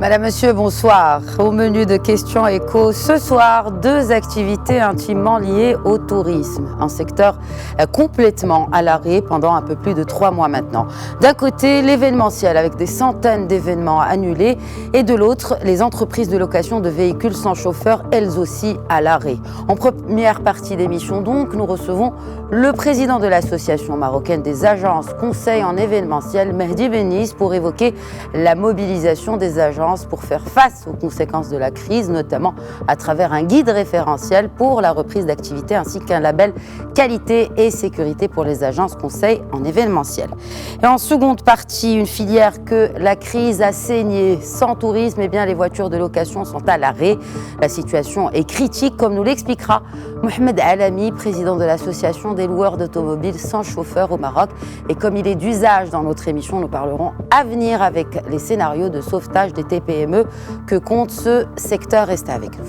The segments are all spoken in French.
Madame, Monsieur, bonsoir. Au menu de questions écho, ce soir, deux activités intimement liées au tourisme. Un secteur complètement à l'arrêt pendant un peu plus de 3 mois maintenant. D'un côté, l'événementiel avec des centaines d'événements annulés et de l'autre, les entreprises de location de véhicules sans chauffeur, elles aussi à l'arrêt. En première partie d'émission donc, nous recevons le président de l'association marocaine des agences conseils en événementiel, Mehdi Bennis, pour évoquer la mobilisation des agences pour faire face aux conséquences de la crise, notamment à travers un guide référentiel pour la reprise d'activité ainsi qu'un label qualité et sécurité pour les agences conseils en événementiel. Et en seconde partie, une filière que la crise a saignée. Sans tourisme, eh bien, les voitures de location sont à l'arrêt. La situation est critique, comme nous l'expliquera Mohamed Alami, président de l'association des loueurs d'automobiles sans chauffeur au Maroc. Et comme il est d'usage dans notre émission, nous parlerons avenir avec les scénarios de sauvetage des TPME que compte ce secteur. Restez avec nous.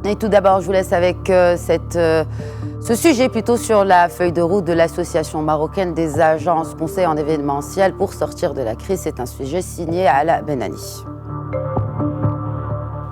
Et tout d'abord, je vous laisse avec ce sujet plutôt sur la feuille de route de l'association marocaine des agences conseils en événementiel pour sortir de la crise. C'est un sujet signé Ala Benani.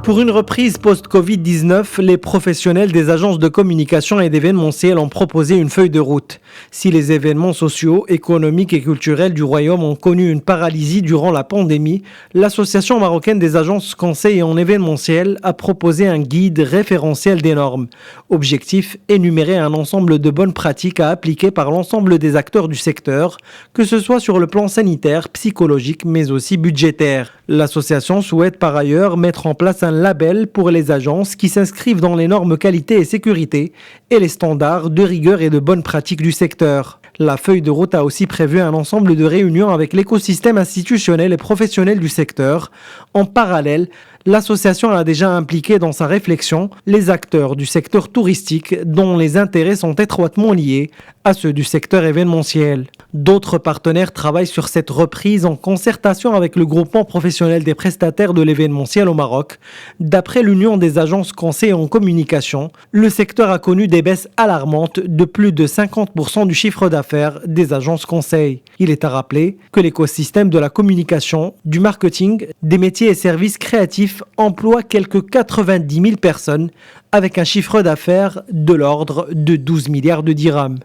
Pour une reprise post-Covid-19, les professionnels des agences de communication et d'événementiel ont proposé une feuille de route. Si les événements sociaux, économiques et culturels du royaume ont connu une paralysie durant la pandémie, l'Association marocaine des agences conseils en événementiel a proposé un guide référentiel des normes. Objectif, énumérer un ensemble de bonnes pratiques à appliquer par l'ensemble des acteurs du secteur, que ce soit sur le plan sanitaire, psychologique, mais aussi budgétaire. L'association souhaite par ailleurs mettre en place un label pour les agences qui s'inscrivent dans les normes qualité et sécurité et les standards de rigueur et de bonnes pratiques du secteur. La feuille de route a aussi prévu un ensemble de réunions avec l'écosystème institutionnel et professionnel du secteur. En parallèle, l'association a déjà impliqué dans sa réflexion les acteurs du secteur touristique dont les intérêts sont étroitement liés à ceux du secteur événementiel. D'autres partenaires travaillent sur cette reprise en concertation avec le groupement professionnel des prestataires de l'événementiel au Maroc. D'après l'Union des agences conseils en communication, le secteur a connu des baisses alarmantes de plus de 50% du chiffre d'affaires des agences conseils. Il est à rappeler que l'écosystème de la communication, du marketing, des métiers et services créatifs emploie quelques 90 000 personnes avec un chiffre d'affaires de l'ordre de 12 milliards de dirhams.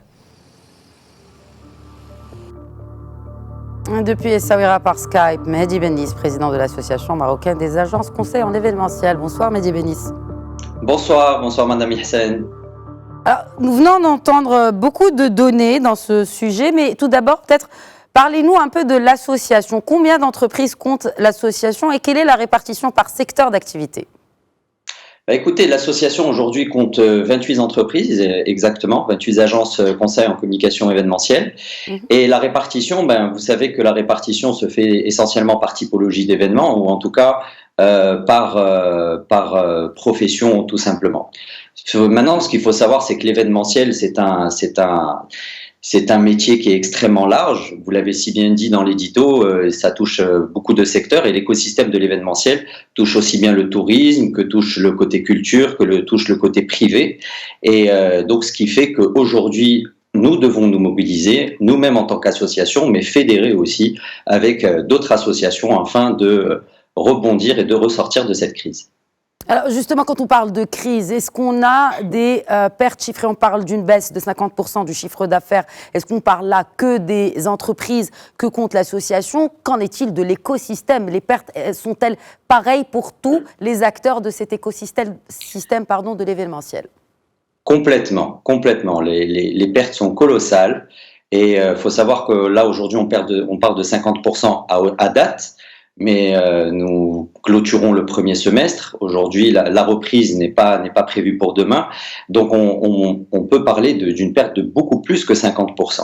Depuis Essaouira par Skype, Mehdi Bennis, président de l'association marocaine des agences conseils en événementiel. Bonsoir Mehdi Bennis. Bonsoir Madame Hissène. Alors, nous venons d'entendre beaucoup de données dans ce sujet, mais tout d'abord peut-être parlez-nous un peu de l'association. Combien d'entreprises compte l'association et quelle est la répartition par secteur d'activité ? Écoutez, l'association aujourd'hui compte 28 entreprises, exactement, 28 agences conseils en communication événementielle. Et la répartition, vous savez que la répartition se fait essentiellement par typologie d'événements, ou en tout cas par profession tout simplement. Maintenant, ce qu'il faut savoir, c'est que l'événementiel, c'est un métier qui est extrêmement large. Vous l'avez si bien dit dans l'édito, ça touche beaucoup de secteurs et l'écosystème de l'événementiel touche aussi bien le tourisme que touche le côté culture, touche le côté privé. Et donc, ce qui fait qu'aujourd'hui, nous devons nous mobiliser, nous-mêmes en tant qu'association, mais fédérer aussi avec d'autres associations afin de rebondir et de ressortir de cette crise. Alors justement, quand on parle de crise, est-ce qu'on a des pertes chiffrées ? On parle d'une baisse de 50% du chiffre d'affaires. Est-ce qu'on parle là que des entreprises que compte l'association ? Qu'en est-il de l'écosystème ? Les pertes sont-elles pareilles pour tous les acteurs de cet écosystème de l'événementiel ? Complètement. Les pertes sont colossales. Et il faut savoir que là, aujourd'hui, on parle de 50% à date. Mais nous clôturons le premier semestre. Aujourd'hui, la reprise n'est pas prévue pour demain. Donc, on peut parler d'une perte de beaucoup plus que 50%.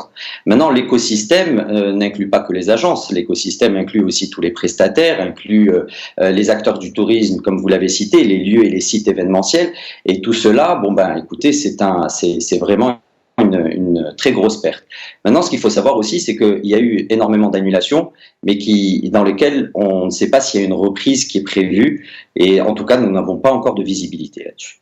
Maintenant, l'écosystème n'inclut pas que les agences. L'écosystème inclut aussi tous les prestataires, inclut les acteurs du tourisme, comme vous l'avez cité, les lieux et les sites événementiels. Et tout cela, écoutez, c'est vraiment une très grosse perte. Maintenant, ce qu'il faut savoir aussi, c'est qu'il y a eu énormément d'annulations, mais dans lesquelles on ne sait pas s'il y a une reprise qui est prévue, et en tout cas, nous n'avons pas encore de visibilité là-dessus.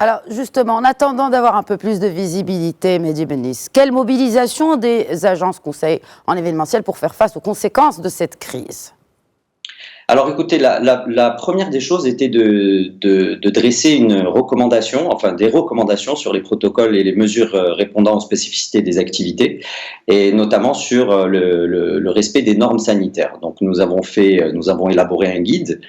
Alors justement, en attendant d'avoir un peu plus de visibilité, Mehdi Bennis, quelle mobilisation des agences conseils en événementiel pour faire face aux conséquences de cette crise? Alors écoutez, la première des choses était de dresser une recommandation, enfin des recommandations sur les protocoles et les mesures répondant aux spécificités des activités, et notamment sur le respect des normes sanitaires. Donc nous avons élaboré un guide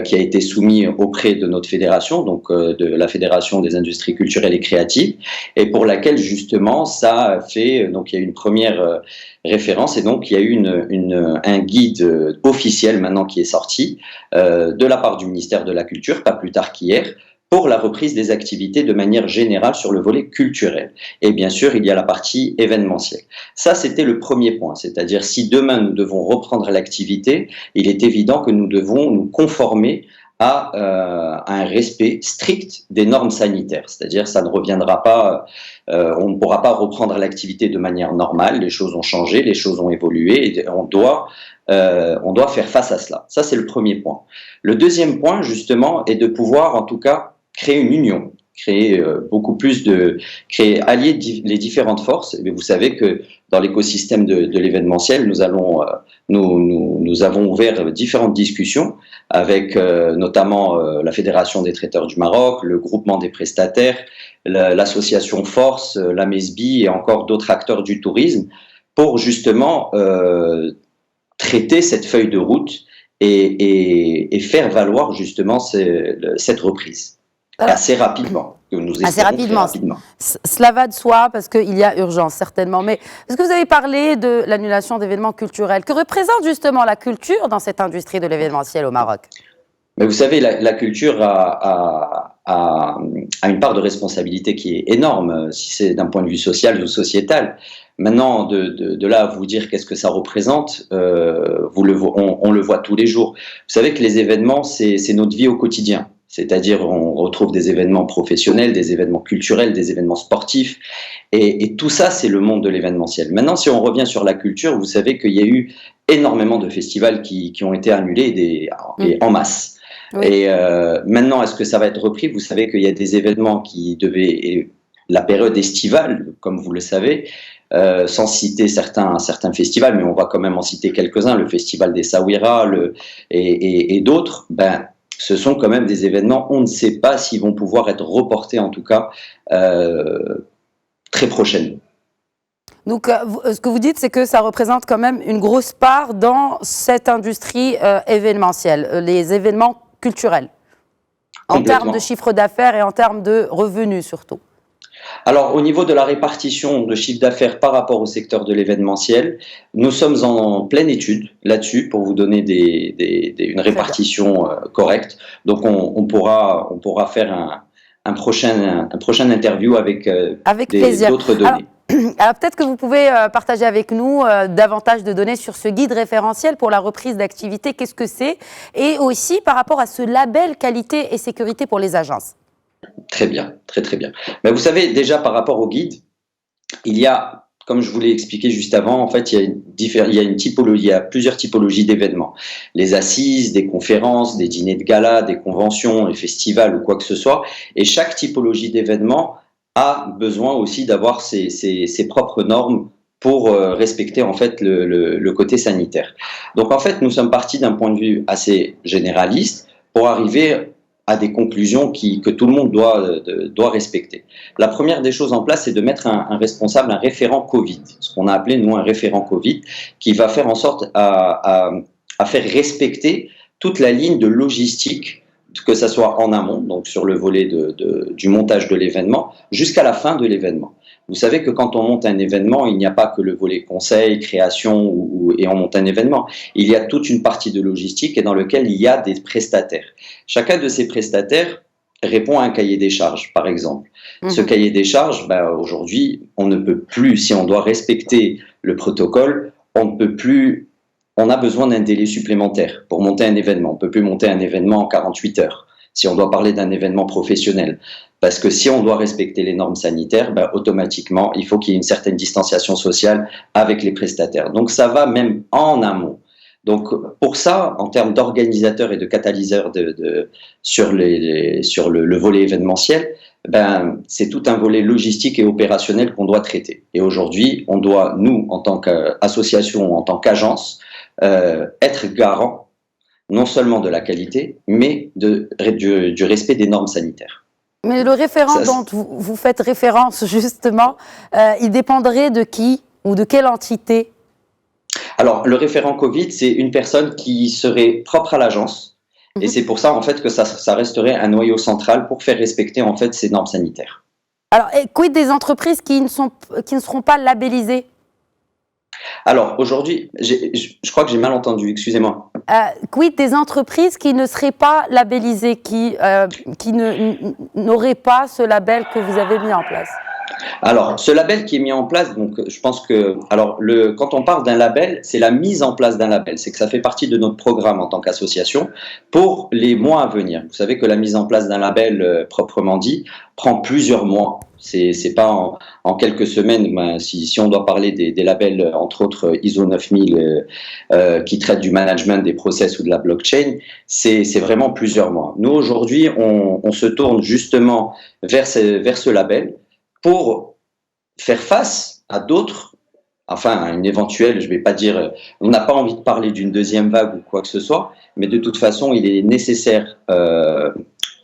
qui a été soumis auprès de notre fédération, donc de la Fédération des industries culturelles et créatives, et pour laquelle justement ça a fait, donc il y a eu une première référence, et donc il y a eu un guide officiel maintenant qui est sorti de la part du ministère de la Culture, pas plus tard qu'hier, pour la reprise des activités de manière générale sur le volet culturel. Et bien sûr, il y a la partie événementielle. Ça, c'était le premier point, c'est-à-dire si demain nous devons reprendre l'activité, il est évident que nous devons nous conformer à un respect strict des normes sanitaires. C'est-à-dire ça ne reviendra pas, on ne pourra pas reprendre l'activité de manière normale, les choses ont changé, les choses ont évolué, et on doit faire face à cela. Ça, c'est le premier point. Le deuxième point, justement, est de pouvoir, en tout cas, créer une union, allier les différentes forces. Mais vous savez que dans l'écosystème de l'événementiel, nous avons ouvert différentes discussions avec notamment la Fédération des traiteurs du Maroc, le groupement des prestataires, l'association Force, la MESBI et encore d'autres acteurs du tourisme pour justement traiter cette feuille de route et faire valoir justement cette reprise. Assez rapidement. Assez rapidement. Cela va de soi parce qu'il y a urgence, certainement. Mais est-ce que vous avez parlé de l'annulation d'événements culturels? Que représente justement la culture dans cette industrie de l'événementiel au Maroc? Mais vous savez, la culture a une part de responsabilité qui est énorme, si c'est d'un point de vue social ou sociétal. Maintenant, de là à vous dire qu'est-ce que ça représente, on le voit tous les jours. Vous savez que les événements, c'est notre vie au quotidien. C'est-à-dire, on retrouve des événements professionnels, des événements culturels, des événements sportifs, et tout ça, c'est le monde de l'événementiel. Maintenant, si on revient sur la culture, vous savez qu'il y a eu énormément de festivals qui ont été annulés et en masse. Oui. Et maintenant, est-ce que ça va être repris? Vous savez qu'il y a des événements la période estivale, comme vous le savez, sans citer certains festivals, mais on va quand même en citer quelques-uns, le festival des Saouira et d'autres, ce sont quand même des événements, on ne sait pas s'ils vont pouvoir être reportés, en tout cas, très prochainement. Donc, ce que vous dites, c'est que ça représente quand même une grosse part dans cette industrie événementielle, les événements culturels, en termes de chiffre d'affaires et en termes de revenus surtout. Alors, au niveau de la répartition de chiffre d'affaires par rapport au secteur de l'événementiel, nous sommes en pleine étude là-dessus pour vous donner une répartition correcte. Donc, on pourra faire un prochain interview avec d'autres données. Alors peut-être que vous pouvez partager avec nous davantage de données sur ce guide référentiel pour la reprise d'activité. Qu'est-ce que c'est? Et aussi par rapport à ce label qualité et sécurité pour les agences. Très bien, très très bien. Mais vous savez, déjà par rapport au guide, il y a, comme je vous l'ai expliqué juste avant, en fait, il y a plusieurs typologies d'événements. Les assises, des conférences, des dîners de gala, des conventions, des festivals ou quoi que ce soit. Et chaque typologie d'événement a besoin aussi d'avoir ses propres normes pour respecter en fait le côté sanitaire. Donc en fait, nous sommes partis d'un point de vue assez généraliste pour arriver à des conclusions que tout le monde doit respecter. La première des choses en place, c'est de mettre un responsable, un référent Covid, ce qu'on a appelé, nous, un référent Covid, qui va faire en sorte à faire respecter toute la ligne de logistique, que ça soit en amont, donc sur le volet du montage de l'événement, jusqu'à la fin de l'événement. Vous savez que quand on monte un événement, il n'y a pas que le volet conseil, création et on monte un événement. Il y a toute une partie de logistique et dans lequel il y a des prestataires. Chacun de ces prestataires répond à un cahier des charges, par exemple. Ce cahier des charges, aujourd'hui, on ne peut plus, si on doit respecter le protocole, on a besoin d'un délai supplémentaire pour monter un événement. On ne peut plus monter un événement en 48 heures, si on doit parler d'un événement professionnel. Parce que si on doit respecter les normes sanitaires, automatiquement, il faut qu'il y ait une certaine distanciation sociale avec les prestataires. Donc ça va même en amont. Donc pour ça, en termes d'organisateurs et de catalyseurs sur le volet événementiel, c'est tout un volet logistique et opérationnel qu'on doit traiter. Et aujourd'hui, on doit, nous, en tant qu'association, en tant qu'agence, être garant non seulement de la qualité, mais du respect des normes sanitaires. Mais le référent dont vous faites référence, justement, il dépendrait de qui ou de quelle entité? Alors, le référent Covid, c'est une personne qui serait propre à l'agence. Et c'est pour ça, en fait, que ça resterait un noyau central pour faire respecter, en fait, ces normes sanitaires. Alors, quid des entreprises qui ne seront pas labellisées? Alors, aujourd'hui, je crois que j'ai mal entendu, excusez-moi. Quid des entreprises qui ne seraient pas labellisées, qui n'auraient pas ce label que vous avez mis en place? Alors, ce label qui est mis en place, donc je pense que, quand on parle d'un label, c'est la mise en place d'un label, c'est que ça fait partie de notre programme en tant qu'association pour les mois à venir. Vous savez que la mise en place d'un label, proprement dit, prend plusieurs mois. C'est pas en quelques semaines. Si on doit parler des labels, entre autres ISO 9000, qui traitent du management des process ou de la blockchain, c'est vraiment plusieurs mois. Nous, aujourd'hui, on se tourne justement vers ce label pour faire face à d'autres, enfin à une éventuelle, je ne vais pas dire, on n'a pas envie de parler d'une deuxième vague ou quoi que ce soit, mais de toute façon, il est nécessaire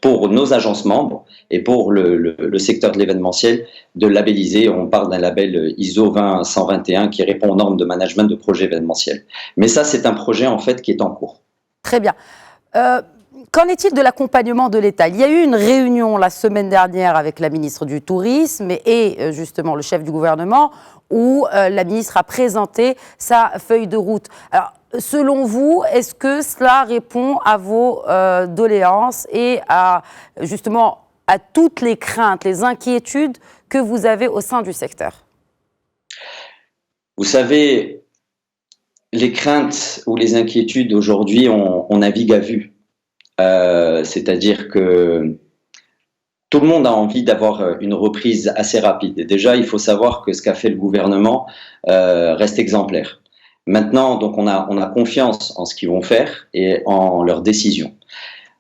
pour nos agences membres et pour le secteur de l'événementiel de labelliser. On parle d'un label ISO 20121 qui répond aux normes de management de projets événementiels. Mais ça, c'est un projet en fait qui est en cours. Très bien. Qu'en est-il de l'accompagnement de l'État? Il y a eu une réunion la semaine dernière avec la ministre du Tourisme et justement le chef du gouvernement où la ministre a présenté sa feuille de route. Alors, selon vous, est-ce que cela répond à vos doléances et justement à toutes les craintes, les inquiétudes que vous avez au sein du secteur? Vous savez, les craintes ou les inquiétudes aujourd'hui, on navigue à vue. C'est-à-dire que tout le monde a envie d'avoir une reprise assez rapide. Et déjà, il faut savoir que ce qu'a fait le gouvernement reste exemplaire. Maintenant, donc, on a confiance en ce qu'ils vont faire et en leurs décisions.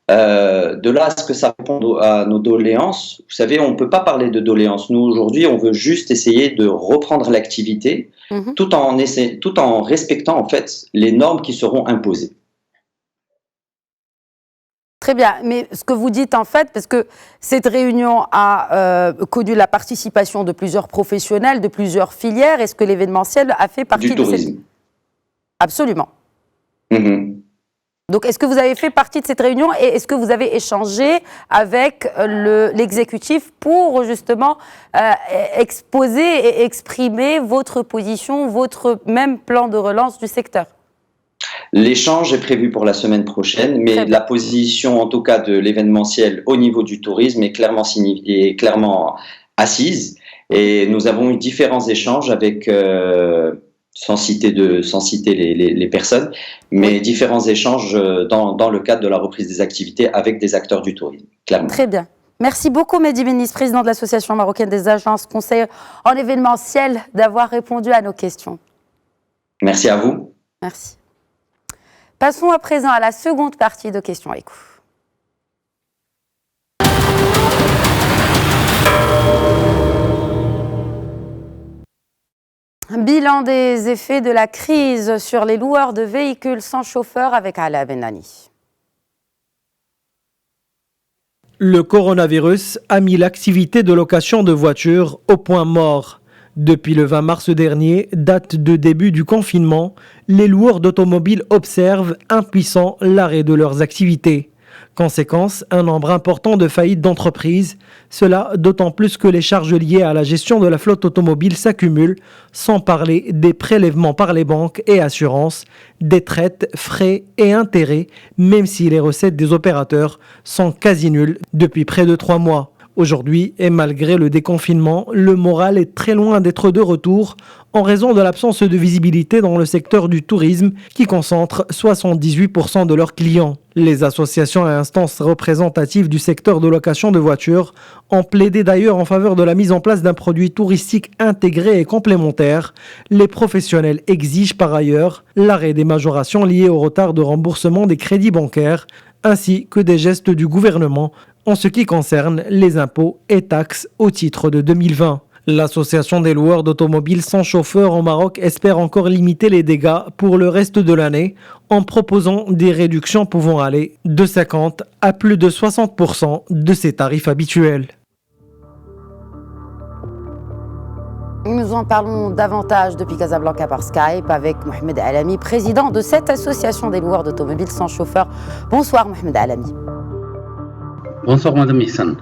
De là à ce que ça réponde à nos doléances, vous savez, on ne peut pas parler de doléances. Nous, aujourd'hui, on veut juste essayer de reprendre l'activité tout en respectant en fait les normes qui seront imposées. Très bien, mais ce que vous dites en fait, parce que cette réunion a connu la participation de plusieurs professionnels, de plusieurs filières, est-ce que l'événementiel a fait partie du tourisme? de cette... Absolument. Donc est-ce que vous avez fait partie de cette réunion et est-ce que vous avez échangé avec l'exécutif pour justement exposer et exprimer votre position, votre même plan de relance du secteur? L'échange est prévu pour la semaine prochaine, mais la position, en tout cas, de l'événementiel au niveau du tourisme est clairement assise. Et nous avons eu différents échanges avec, sans citer les personnes, mais différents échanges dans le cadre de la reprise des activités avec des acteurs du tourisme, clairement. Très bien. Merci beaucoup, Mehdi Benis, président de l'Association marocaine des agences conseil en événementiel, d'avoir répondu à nos questions. Merci à vous. Merci. Passons à présent à la seconde partie de Questions Éco. Bilan des effets de la crise sur les loueurs de véhicules sans chauffeur avec Ala Benani. Le coronavirus a mis l'activité de location de voitures au point mort. Depuis le 20 mars dernier, date de début du confinement, les loueurs d'automobiles observent impuissants l'arrêt de leurs activités. Conséquence, un nombre important de faillites d'entreprises. Cela d'autant plus que les charges liées à la gestion de la flotte automobile s'accumulent, sans parler des prélèvements par les banques et assurances, des traites, frais et intérêts, même si les recettes des opérateurs sont quasi nulles depuis près de 3 mois. Aujourd'hui, et malgré le déconfinement, le moral est très loin d'être de retour en raison de l'absence de visibilité dans le secteur du tourisme qui concentre 78% de leurs clients. Les associations et instances représentatives du secteur de location de voitures ont plaidé d'ailleurs en faveur de la mise en place d'un produit touristique intégré et complémentaire. Les professionnels exigent par ailleurs l'arrêt des majorations liées au retard de remboursement des crédits bancaires ainsi que des gestes du gouvernement en ce qui concerne les impôts et taxes au titre de 2020. L'association des loueurs d'automobiles sans chauffeur au Maroc espère encore limiter les dégâts pour le reste de l'année en proposant des réductions pouvant aller de 50 à plus de 60% de ses tarifs habituels. Nous en parlons davantage depuis Casablanca par Skype avec Mohamed Alami, président de cette association des loueurs d'automobiles sans chauffeur. Bonsoir Mohamed Alami. Bonsoir Madame Hissan.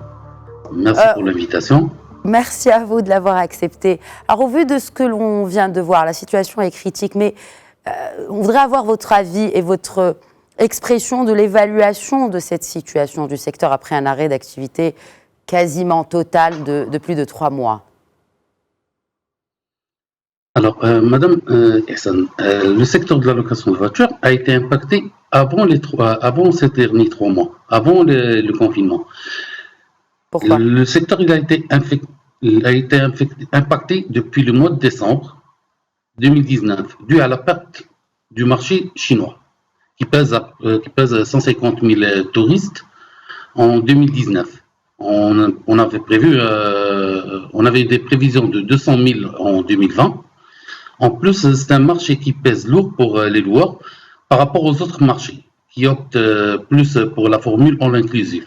Merci pour l'invitation. Merci à vous de l'avoir accepté. Alors au vu de ce que l'on vient de voir, la situation est critique, mais on voudrait avoir votre avis et votre expression de l'évaluation de cette situation du secteur après un arrêt d'activité quasiment total de plus de 3 mois. Alors, Madame Hissan, le secteur de la location de voitures a été impacté avant ces derniers 3 mois, avant le confinement. Pourquoi ? Le secteur il a été impacté depuis le mois de décembre 2019, dû à la perte du marché chinois, qui pèse 150 000 touristes en 2019. On avait des prévisions de 200 000 en 2020. En plus, c'est un marché qui pèse lourd pour les loueurs par rapport aux autres marchés, qui optent plus pour la formule all inclusive,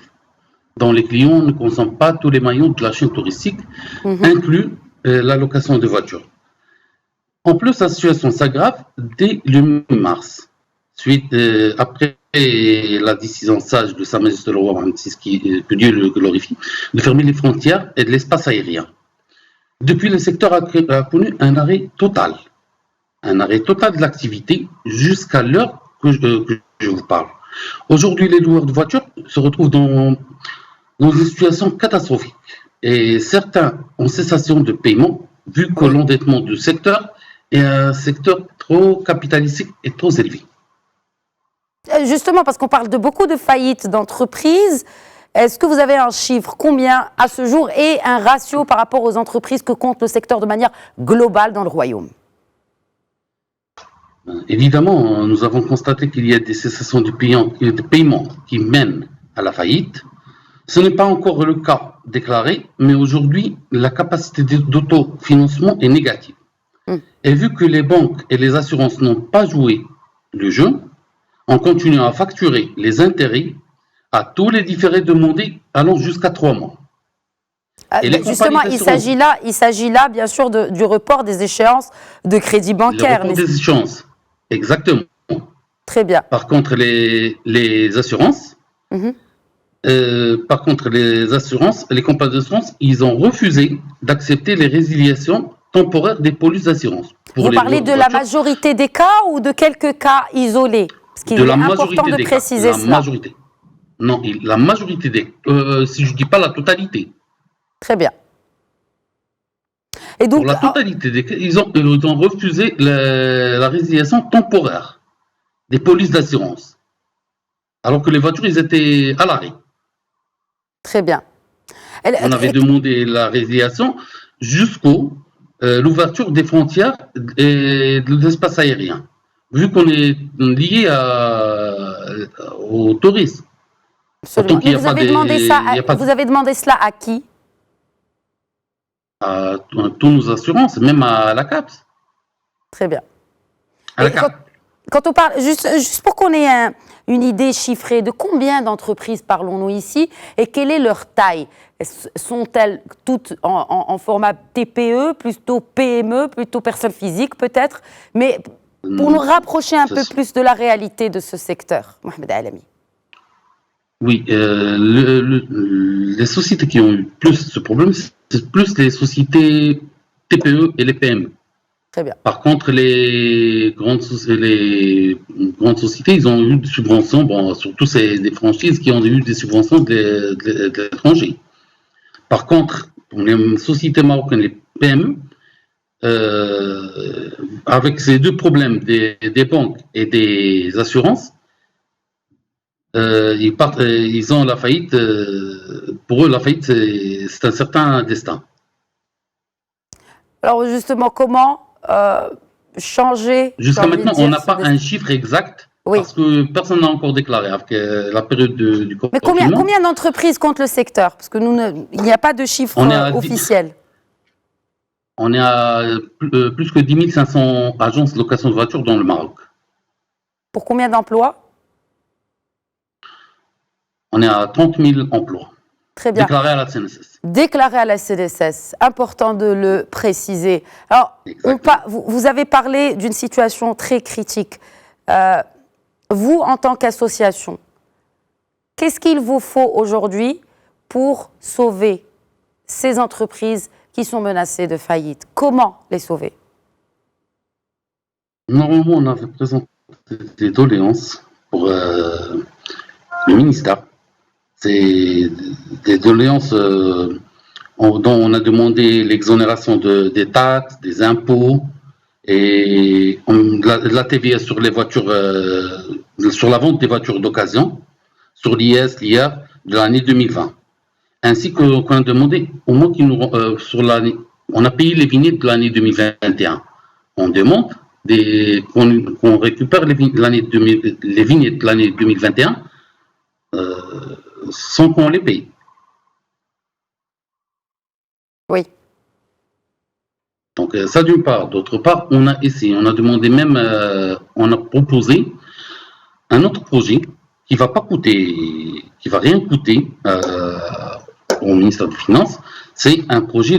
dont les clients ne consomment pas tous les maillons de la chaîne touristique, inclus la location de voitures. En plus, la situation s'aggrave dès le mars, après la décision sage de Sa Majesté le Roi Mohammed VI, que Dieu le glorifie, de fermer les frontières et de l'espace aérien. Depuis, le secteur a connu un arrêt total de l'activité jusqu'à l'heure que je vous parle. Aujourd'hui, les loueurs de voitures se retrouvent dans une situation catastrophique et certains en cessation de paiement vu que l'endettement du secteur est un secteur trop capitalistique et trop élevé. Justement, parce qu'on parle de beaucoup de faillites d'entreprises, est-ce que vous avez un chiffre, combien à ce jour, et un ratio par rapport aux entreprises que compte le secteur de manière globale dans le royaume ? Évidemment, nous avons constaté qu'il y a des cessations de paiement qui mènent à la faillite. Ce n'est pas encore le cas déclaré, mais aujourd'hui, la capacité d'autofinancement est négative. Et vu que les banques et les assurances n'ont pas joué le jeu, on continue à facturer les intérêts à tous les différés demandés allant jusqu'à 3 mois. Justement, il s'agit là, bien sûr, du report des échéances de crédit bancaire. Le report des échéances, exactement. Très bien. Par contre, les assurances, les compagnies d'assurance, ils ont refusé d'accepter les résiliations temporaires des polices d'assurance. Vous parlez de la majorité des cas ou de quelques cas isolés ? Parce qu'il est important de préciser cela. Non, la majorité des cas, si je ne dis pas la totalité. Très bien. Et donc, pour la totalité des cas, ils ont refusé la résiliation temporaire des polices d'assurance. Alors que les voitures, ils étaient à l'arrêt. Très bien. On avait demandé la résiliation jusqu'au l'ouverture des frontières et de l'espace aérien. Vu qu'on est lié au tourisme. Absolument. Mais vous avez demandé cela à qui ? À tous nos assurances, même à la CAPS. Très bien. Quand on parle, juste pour qu'on ait une idée chiffrée, de combien d'entreprises parlons-nous ici et quelle est leur taille ? Sont-elles toutes en format TPE, plutôt PME, plutôt personnes physiques peut-être ? Mais pour nous rapprocher un peu plus de la réalité de ce secteur, Mohamed Alami. Oui, les sociétés qui ont eu plus ce problème, c'est plus les sociétés TPE et les PME. Très bien. Par contre, les grandes sociétés, ils ont eu des subventions, surtout c'est des franchises qui ont eu des subventions de l'étranger. Par contre, pour les sociétés marocaines, les PME, avec ces deux problèmes des banques et des assurances, ils ont la faillite. Pour eux, la faillite, c'est un certain destin. Alors justement, comment changer ? Jusqu'à maintenant, on n'a pas un chiffre exact Oui. Parce que personne n'a encore déclaré avec la période du Mais confinement. combien d'entreprises compte le secteur? Parce que il n'y a pas de chiffre officiel. On est à plus que 10 500 agences de location de voitures dans le Maroc. Pour combien d'emplois? On est à 30 000 emplois. Très bien. Déclarés à la CNSS. Déclarés à la CNSS, important de le préciser. Alors, vous avez parlé d'une situation très critique. Vous, en tant qu'association, qu'est-ce qu'il vous faut aujourd'hui pour sauver ces entreprises qui sont menacées de faillite? Comment les sauver? Normalement, on avait présenté des doléances pour le ministère. C'est des doléances dont on a demandé l'exonération des taxes, des impôts et de la TVA sur les voitures, sur la vente des voitures d'occasion, sur l'IS, l'IR de l'année 2020. Ainsi qu'on a demandé au moins sur l'année, on a payé les vignettes de l'année 2021. On demande qu'on récupère les vignettes de l'année 2021 sans qu'on les paye. Oui. Donc ça d'une part. D'autre part, on a essayé, on a demandé même, on a proposé un autre projet qui va rien coûter au ministère des Finances. C'est un projet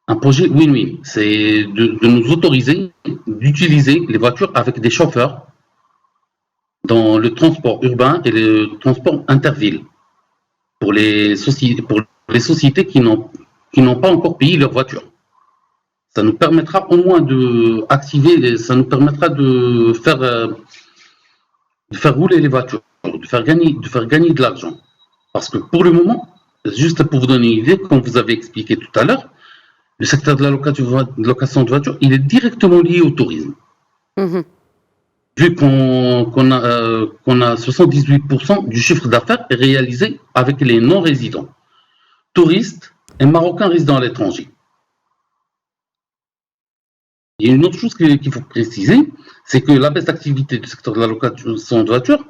win-win. C'est de nous autoriser d'utiliser les voitures avec des chauffeurs dans le transport urbain et le transport interville pour les sociétés qui n'ont pas encore payé leur voiture. Ça nous permettra au moins ça nous permettra de faire rouler les voitures, de faire gagner de l'argent. Parce que pour le moment, juste pour vous donner une idée, comme vous avez expliqué tout à l'heure, le secteur de la location de voitures, il est directement lié au tourisme. Mmh. Vu qu'on a 78% du chiffre d'affaires est réalisé avec les non-résidents, touristes et Marocains résidant à l'étranger. Il y a une autre chose qu'il faut préciser, c'est que la baisse d'activité du secteur de la location de voitures,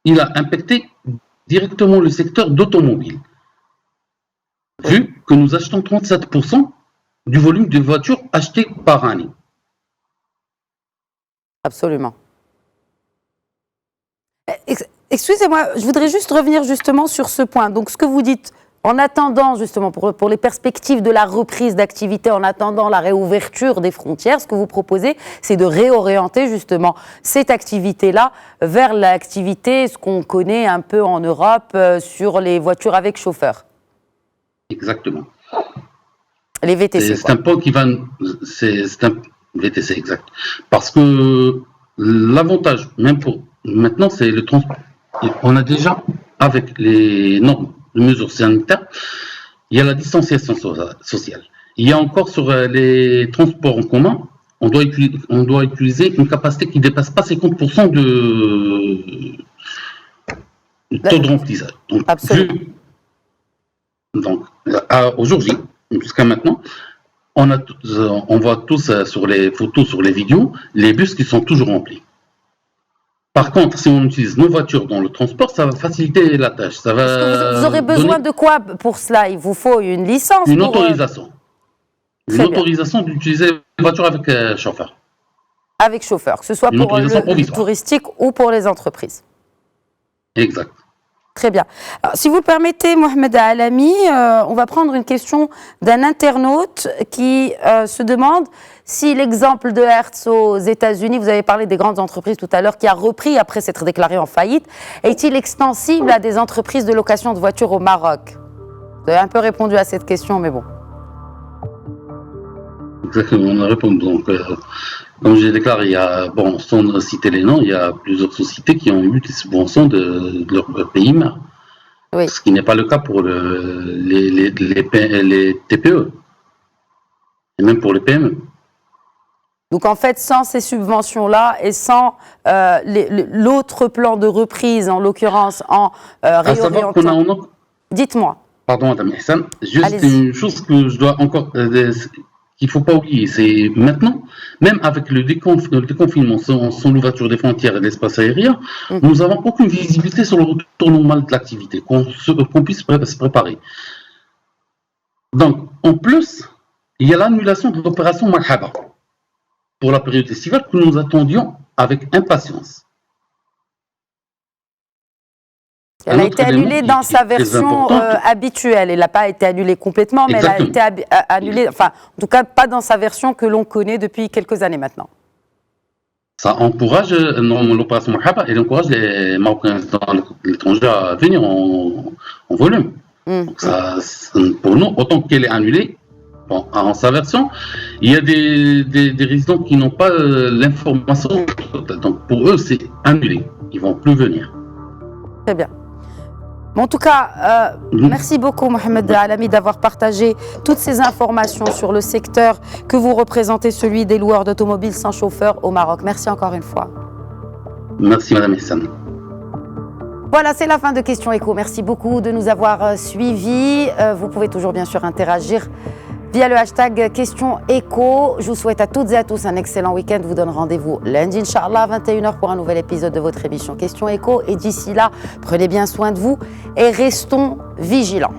il a impacté directement le secteur d'automobile. Vu que nous achetons 37% du volume de voitures achetées par année. Absolument. Excusez-moi, je voudrais juste revenir justement sur ce point. Donc, ce que vous dites, en attendant justement pour les perspectives de la reprise d'activité, en attendant la réouverture des frontières, ce que vous proposez, c'est de réorienter justement cette activité-là vers l'activité, ce qu'on connaît un peu en Europe sur les voitures avec chauffeur. Exactement. Les VTC. C'est un point qui va... C'est un VTC, exact. Parce que l'avantage, même pour maintenant, c'est le transport. On a déjà, avec les normes de mesures sanitaires, il y a la distanciation sociale. Il y a encore sur les transports en commun, on doit utiliser une capacité qui ne dépasse pas 50% de taux de remplissage. Donc, absolument. Aujourd'hui, jusqu'à maintenant, on voit tous sur les photos, sur les vidéos, les bus qui sont toujours remplis. Par contre, si on utilise nos voitures dans le transport, ça va faciliter la tâche. Ça va vous aurez besoin de quoi pour cela? Il vous faut une licence? Une autorisation. Une autorisation d'utiliser les voitures avec chauffeur. Avec chauffeur, que ce soit pour le touristique ou pour les entreprises. Exact. Très bien. Alors, si vous le permettez, Mohamed Alami, on va prendre une question d'un internaute qui se demande si l'exemple de Hertz aux États-Unis, vous avez parlé des grandes entreprises tout à l'heure, qui a repris après s'être déclaré en faillite, est-il extensible à des entreprises de location de voitures au Maroc? Vous avez un peu répondu à cette question, mais bon. Exactement, on a répondu. Donc, comme j'ai déclaré, il y a, sans citer les noms, il y a plusieurs sociétés qui ont eu des subventions de leur pays mère. Oui. Ce qui n'est pas le cas pour les TPE. Et même pour les PME. Donc en fait, sans ces subventions-là et sans l'autre plan de reprise, en l'occurrence en réorientant... Dites-moi. Pardon, Madame Hassan, juste une chose que je dois encore qu'il ne faut pas oublier. C'est maintenant, même avec le déconfinement, sans l'ouverture des frontières et de l'espace aérien, nous n'avons aucune visibilité sur le retour normal de l'activité, qu'on puisse se préparer. Donc, en plus, il y a l'annulation de l'opération Marhaba pour la période estivale que nous attendions avec impatience. Elle a été annulée dans sa version habituelle. Elle n'a pas été annulée complètement, mais exactement. Elle a été annulée, enfin, en tout cas, pas dans sa version que l'on connaît depuis quelques années maintenant. Ça encourage l'opération Marhaba, elle encourage les Marocains dans l'étranger à venir en volume. Donc ça, pour nous, autant qu'elle est annulée, bon, en sa version, il y a des résidents qui n'ont pas l'information totale. Donc pour eux, c'est annulé. Ils ne vont plus venir. Très bien. En tout cas, merci beaucoup Mohamed Alami d'avoir partagé toutes ces informations sur le secteur que vous représentez, celui des loueurs d'automobiles sans chauffeur au Maroc. Merci encore une fois. Merci Madame Essam. Voilà, c'est la fin de Questions Éco. Merci beaucoup de nous avoir suivis. Vous pouvez toujours bien sûr interagir via le hashtag Questions Éco. Je vous souhaite à toutes et à tous un excellent week-end. Je vous donne rendez-vous lundi, Inch'Allah, à 21h pour un nouvel épisode de votre émission Questions Éco. Et d'ici là, prenez bien soin de vous et restons vigilants.